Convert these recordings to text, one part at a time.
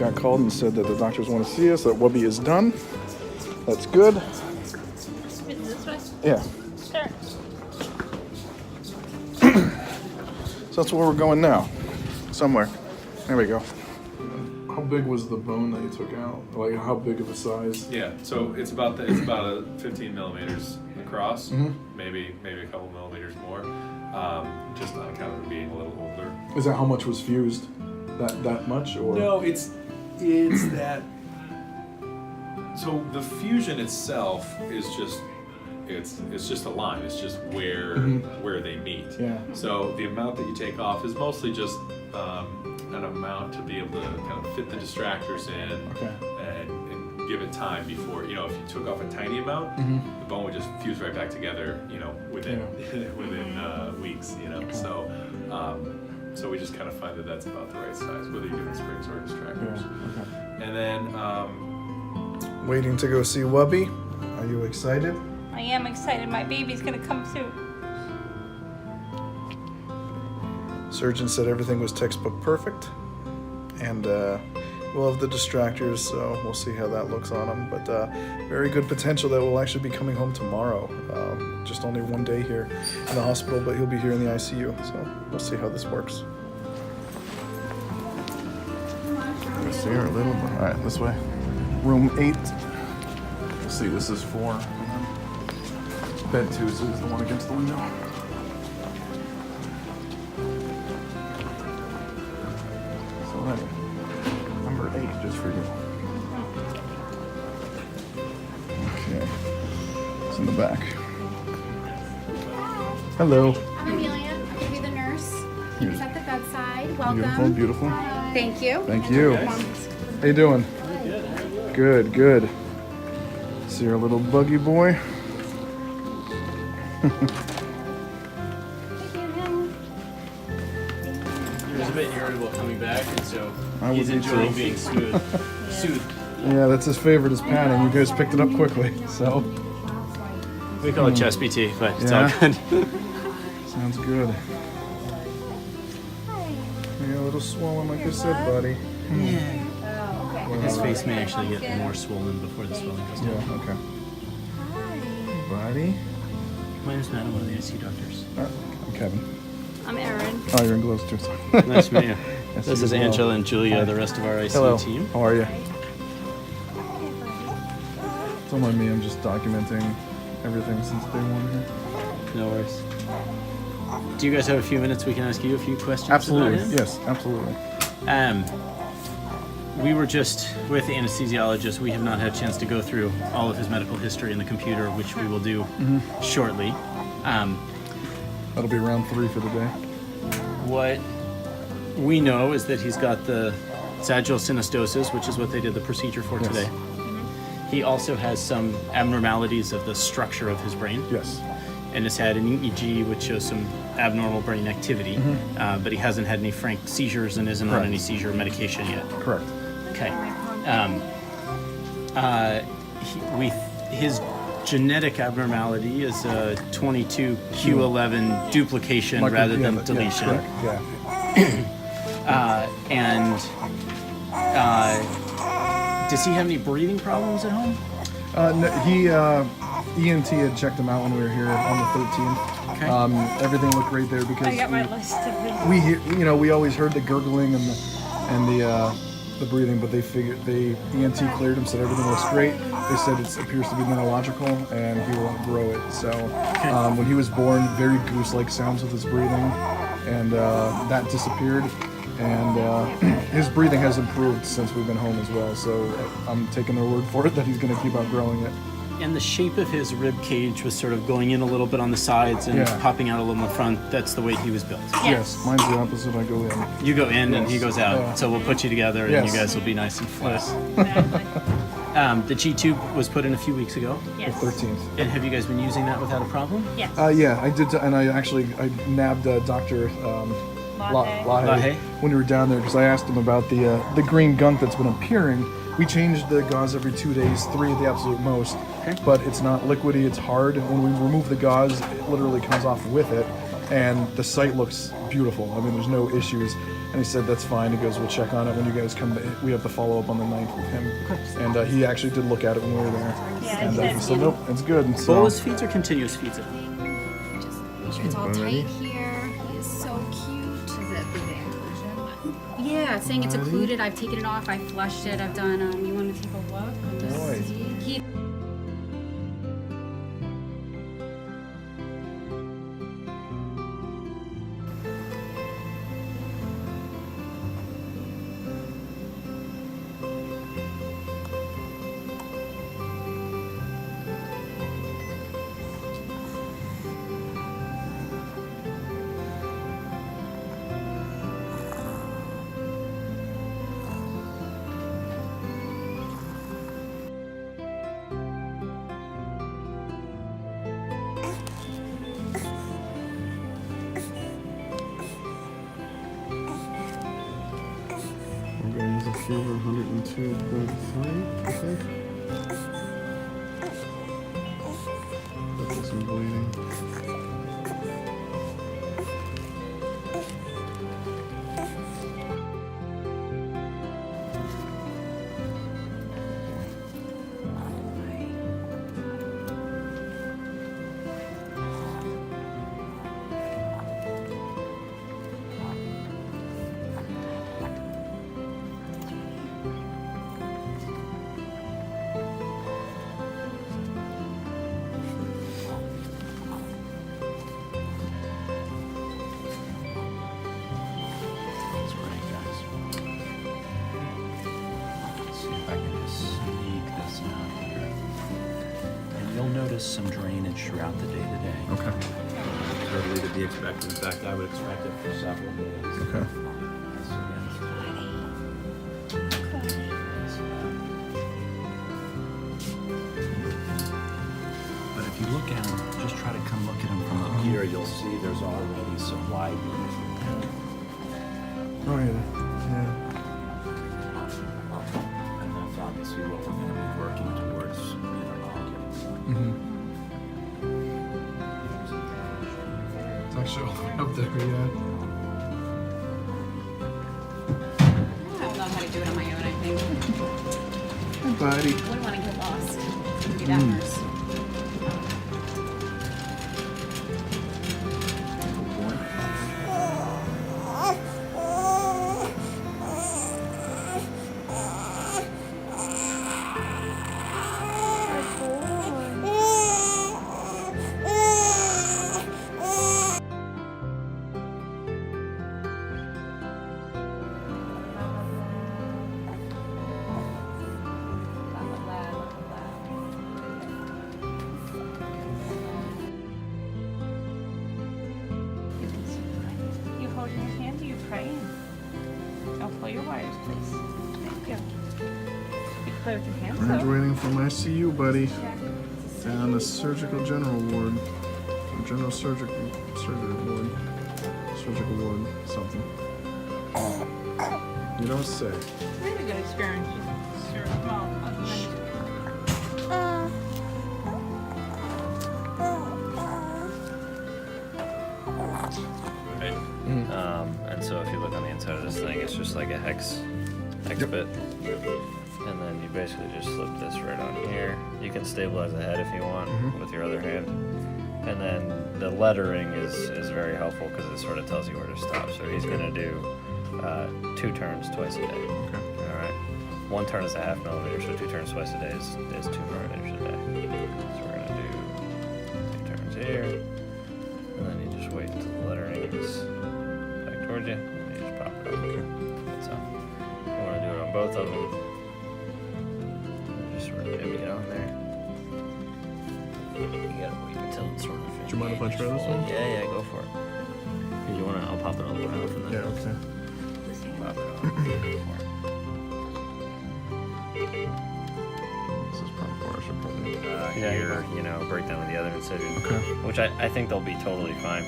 got called and said that the doctors want to see us, that Wubby is done. That's good. Is it this way? Yeah. Sure. So that's where we're going now. Somewhere. There we go. How big was the bone that you took out? Like, how big of a size? Yeah, so it's about a 15 millimeters across, maybe a couple millimeters more, just on account of it being a little older. Is that how much was fused? That much, or No, it's that. So the fusion itself is just it's just a line. It's just where they meet. Yeah. So the amount that you take off is mostly just an amount to be able to kind of fit the distractors in and give it time before, if you took off a tiny amount, the bone would just fuse right back together, within weeks, so we just kind of find that that's about the right size, whether you're doing springs or distractors. Yeah. Okay. And then Waiting to go see Wubby. Are you excited? I am excited. My baby's gonna come soon. Surgeon said everything was textbook perfect, and we'll have the distractors, so we'll see how that looks on him. But very good potential that we'll actually be coming home tomorrow. Just only one day here in the hospital, but he'll be here in the ICU, so we'll see how this works. Let's see her a little. All right, this way. Room 8. Let's see, this is 4. Bed 2 is the one against the window. So hey, number 8 just for you. Okay, it's in the back. Hello. I'm Amelia. I'm going to be the nurse. He's at the bedside. Welcome. Beautiful, beautiful. Thank you. Thank you. How you doing? Good, good. See our little buggy boy. He was a bit irritable coming back, and so I he's would be enjoying too. being soothed. Yeah, that's his favorite is patting. You guys picked it up quickly, so. We call it chest PT, but it's Yeah. all good. Sounds good. Yeah, a little swollen, like I said, buddy. His face may actually get more swollen before the swelling goes down. Yeah, okay. Buddy. My name's Matt. I'm one of the ICU doctors. I'm Kevin. I'm Erin. Oh, you're in gloves too. Nice to meet you. Yes, This you is as well. Angela and Julia, the rest of our ICU Hello. team. How are you? Don't mind me. I'm just documenting everything since day one here. No worries. Do you guys have a few minutes we can ask you a few questions? Absolutely. about him? Yes, absolutely. We were just with the anesthesiologist. We have not had a chance to go through all of his medical history in the computer, which we will do shortly. That'll be round 3 for the day. What we know is that he's got the sagittal synostosis, which is what they did the procedure for today. He also has some abnormalities of the structure of his brain. Yes. And has had an EEG, which shows some abnormal brain activity, but he hasn't had any frank seizures and isn't on any seizure medication yet. Correct. Okay. His genetic abnormality is a 22q11 duplication rather than deletion. Yeah, Does he have any breathing problems at home? No, ENT had checked him out when we were here on the 13th. Okay. Everything looked great there because I got my list of things. we always heard the gurgling and the breathing, but they ENT cleared him, said everything looks great. They said it appears to be neurological and he won't grow it. So when he was born, very goose-like sounds with his breathing, and that disappeared. And his breathing has improved since we've been home as well. So I'm taking their word for it that he's going to keep outgrowing it. And the shape of his rib cage was sort of going in a little bit on the sides and popping out a little in the front. That's the way he was built. Yes, mine's the opposite. I go in. You go in and he goes out. Yeah. So we'll put you together and you guys will be nice and flat. The G-tube was put in a few weeks ago. Yes. 13th. And have you guys been using that without a problem? Yes. Yeah, I did, and I nabbed Dr. Lahe when we were down there because I asked him about the green gunk that's been appearing. We change the gauze every 2 days, 3 at the absolute most, but it's not liquidy, it's hard. When we remove the gauze, it literally comes off with it, and the site looks beautiful. I mean, there's no issues. And he said that's fine. He goes, we'll check on it when you guys come. We have to follow up on the 9th with him. And he actually did look at it when we were there. Yeah, And he he said, said, nope, it's good. And so, Bolus feeds or continuous feeds it? Just make sure it's all tight here. He is so cute. Is it through the inclusion? Yeah, it's saying it's occluded. I've taken it off. I flushed it. I've done. You want to take a look? And just Nice. see. He we're going to use a fever 102.3, I think. That's some bleeding. That's great, guys. Let's see if I can just sneak this out here. And you'll notice some drainage throughout the day today. Okay. Totally to be expected. In fact, I would expect it for several days. Okay. But if you look at them, just try to come look at them from up here. You'll see there's already some widening. Oh, yeah. Yeah. And that's obviously what we're going to be working towards in It's actually all the way up there, yeah. I don't know how to do it on my own. I think. Hey, buddy. Wouldn't want to get lost. Be that nurse. You hold your hand, you praying. Don't pull your wires, please. Thank you. You play with your hands though. Graduating from ICU, buddy. Down the surgical general ward. Or general surgery ward. Surgical ward, something. You don't say. We had a good experience. Sure. Well, other than Right? And so if you look on the inside of this thing, it's just like a hex bit. And then you basically just slip this right on here. You can stabilize the head if you want with your other hand. And then the lettering is very helpful because it sort of tells you where to stop. So he's going to do 2 turns twice a day. Okay. All right. 1 turn is a half millimeter, so 2 turns twice a day is 2 millimeters a day. So we're going to do 2 turns here. And then you just wait until the lettering is back towards you. And you just pop it up. Okay. So we want to do it on both of them. Just sort of maybe get on there. You gotta wait until it's sort of. Do you mind if I try this one? Yeah, go for it. Here, you wanna? I'll pop it all the way off and then. Yeah, okay. Pop it off. Go for it. This is probably where I should probably. Here, break down with the other incision, Okay. which I think they'll be totally fine.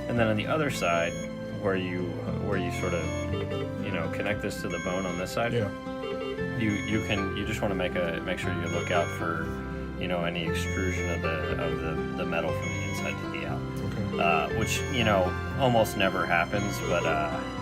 And then on the other side, where you sort of connect this to the bone on this side, Yeah. you just want to make sure you look out for any extrusion of the metal from the inside to the out. Okay. Which almost never happens, but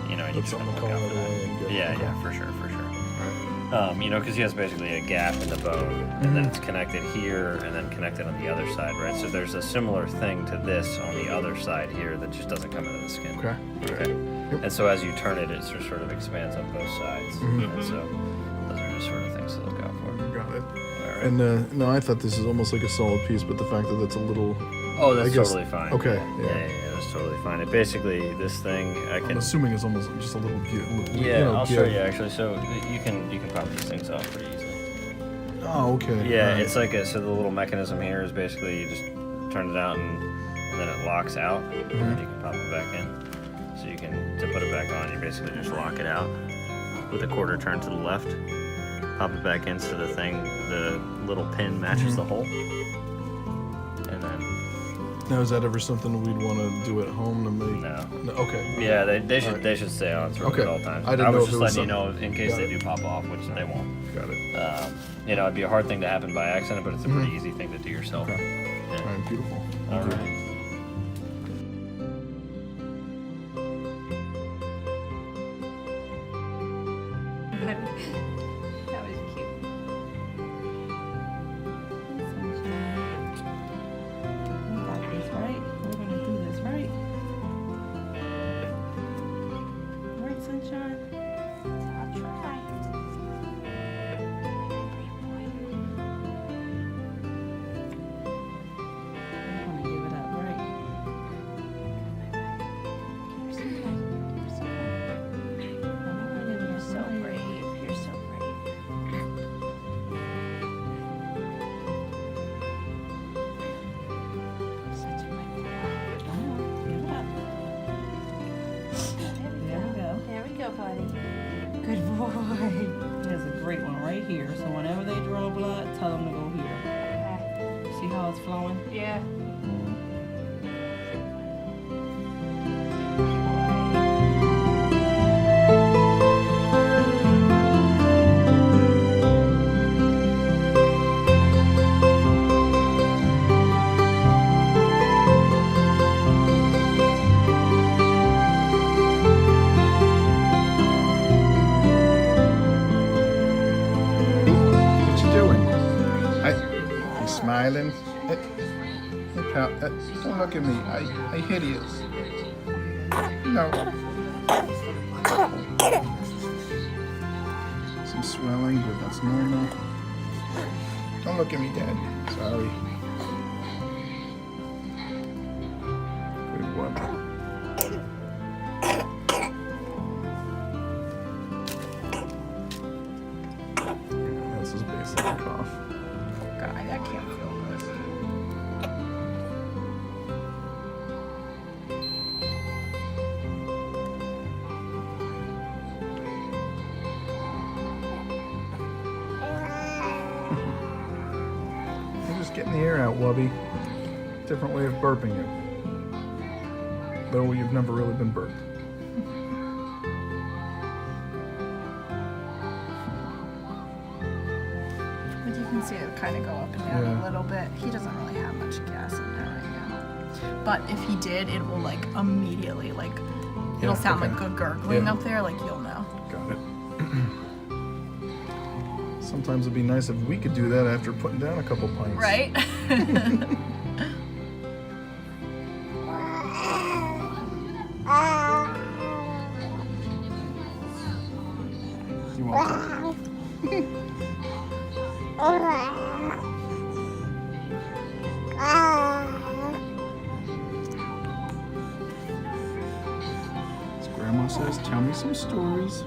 you know, and That's you try something to to look call out for right away and that. get Yeah, it. yeah, for sure. Alright. You know, because he has basically a gap in the bone, and then it's connected here, and then connected on the other side, right? So there's a similar thing to this on the other side here that just doesn't come into the skin. Okay. Okay. Yep. And so as you turn it, it sort of expands on both sides, and so those are just sort of things to look out for. Got it. All right. And no, I thought this is almost like a solid piece, but the fact that it's a little. Oh, that's I guess- totally fine. okay, Yeah, yeah. that's totally fine. It basically, this thing, I I'm can. assuming it's almost just a little. Yeah, I'll show you actually. So you can pop these things off pretty easily. Oh, okay. Yeah, Alright. it's like so the little mechanism here is basically you just turn it out and then it locks out, and then you can pop it back in. So you can, to put it back on, you basically just lock it out with a quarter turn to the left, pop it back in so the thing, the little pin matches the hole, and then Now, is that ever something we'd want to do at home to make? no. Okay. Yeah, they should Alright. they should stay on sort of Okay. at all times. I didn't know was if just it was letting you know something- in case Got they it. do pop off, which they won't. Got it. You know, it'd be a hard thing to happen by accident, but it's a pretty easy thing to do yourself. Okay. Yeah. All right. Beautiful. All Okay. right. That was cute. We got this, right? We're gonna do this, right? Right, sunshine? I'll try. We're gonna give it up, right? You're so brave. You're so brave. Such a brave girl. Give it up. There we go. There we go, buddy. Good boy. There's a great one right here. So whenever they draw blood, tell them to go here. See how it's flowing? Yeah. What you doing? You smiling? Hey, pal, don't look at me. I hideous. No. Some swelling, but that's normal. Don't look at me, Dad. Sorry. Good boy. That's his baseline cough. God, I can't feel this. You're just getting the air out, Wubby. Different way of burping you. Though you've never really been burped. But you can see it kind of go up and down Yeah. a little bit. He doesn't really have much gas in there right now. But if he did, it will like immediately like it'll Yeah, sound okay. like good gurgling Yeah. up there, like you'll know. Got it. Sometimes it'd be nice if we could do that after putting down a couple pints. Right? You want to? As Grandma says, tell me some stories.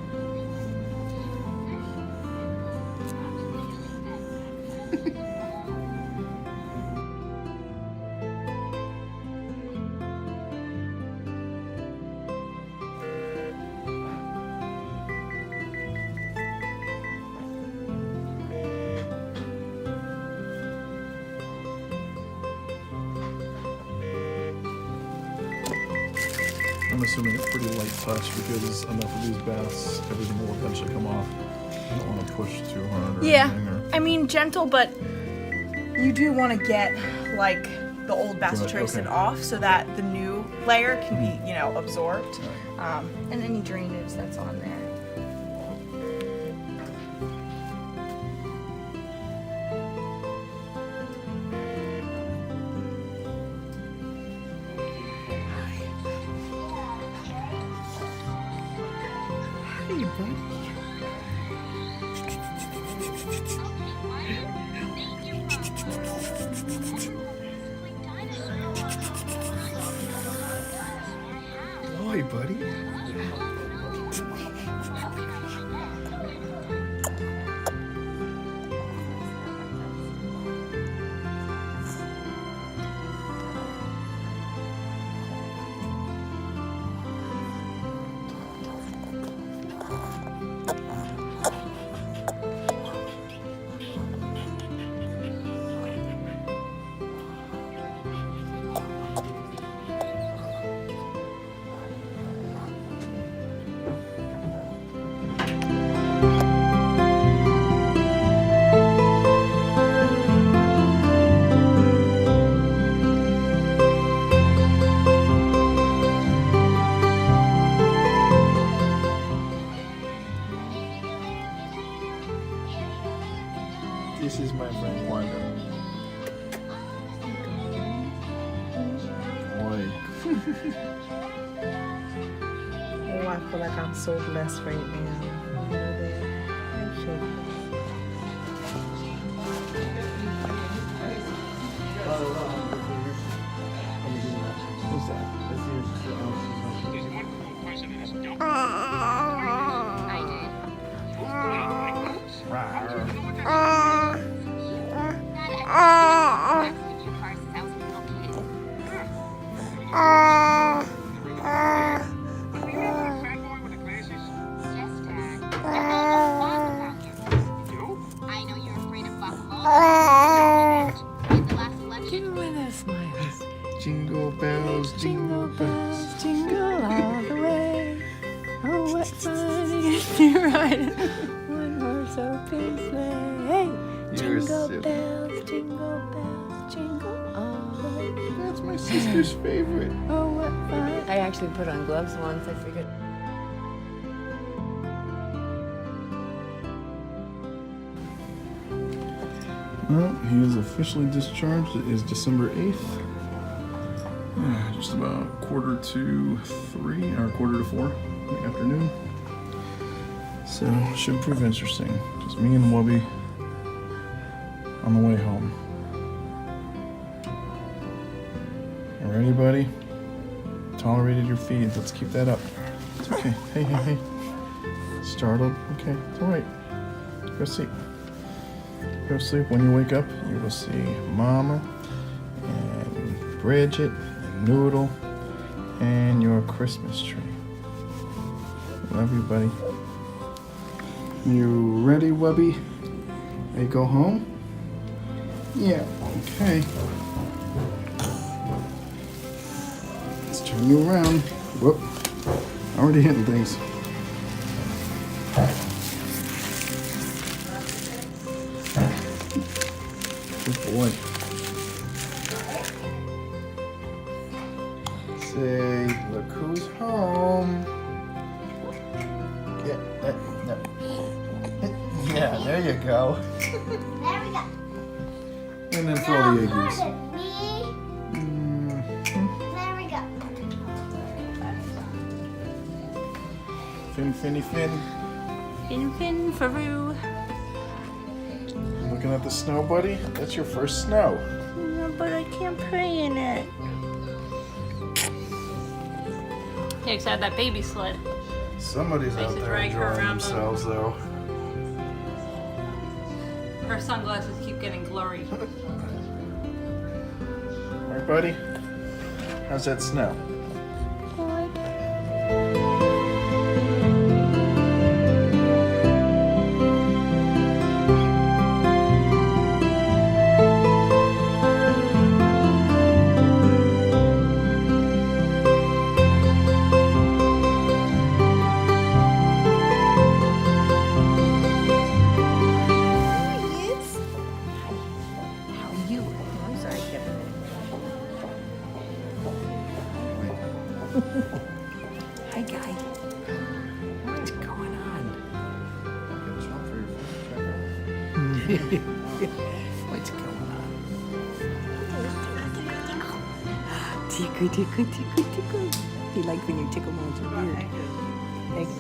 I'm assuming it's pretty light touch because enough of these baths, everything will eventually come off. I don't want to push too hard or Yeah. anything. Or, I mean, gentle, but you do want to get like the old bacitracin okay. off so that the new layer can be, you know, absorbed. and any drainage that's on there. Hey, buddy. Boy, buddy. This is my friend Wanda. Boy. Oh, I feel like I'm so blessed right now. You know that? I'm so What's that? Jingle bells, jingle bells, jingle all the way. Oh, what fun it is to ride one horse open sleigh. Hey, You're jingle silly. bells, jingle all the way. That's my sister's favorite. Oh, what fun! I actually put on gloves once. I figured. Well, he is officially discharged. It is December 8th. Just about 2:45 or 3:45 in the afternoon. So, should prove interesting. Just me and Wubby on the way home. You ready, buddy? Tolerated your feed. Let's keep that up. It's okay. Hey. Startled. Okay, it's alright. Go sleep. Go sleep. When you wake up, you will see Mama and Bridget and Noodle and your Christmas tree. Love you, buddy. You ready, Wubby? Ready to go home? Yeah, okay. Let's turn you around. Whoop. Already hitting things. Good boy. Say, look who's home. Yeah, there you go. There we go. And then for all the eggies. There we go. Fin. Fin, Faru. Looking at the snow, buddy? That's your first snow. No, but I can't play in it. Hey, excited that baby sled. Somebody's They out should there drag her enjoying around the- themselves, though. Her sunglasses keep getting blurry. All right, buddy? How's that snow? What's going on? Tickle, tickle, tickle, tickle. He likes when you tickle him with your beard. Thanks.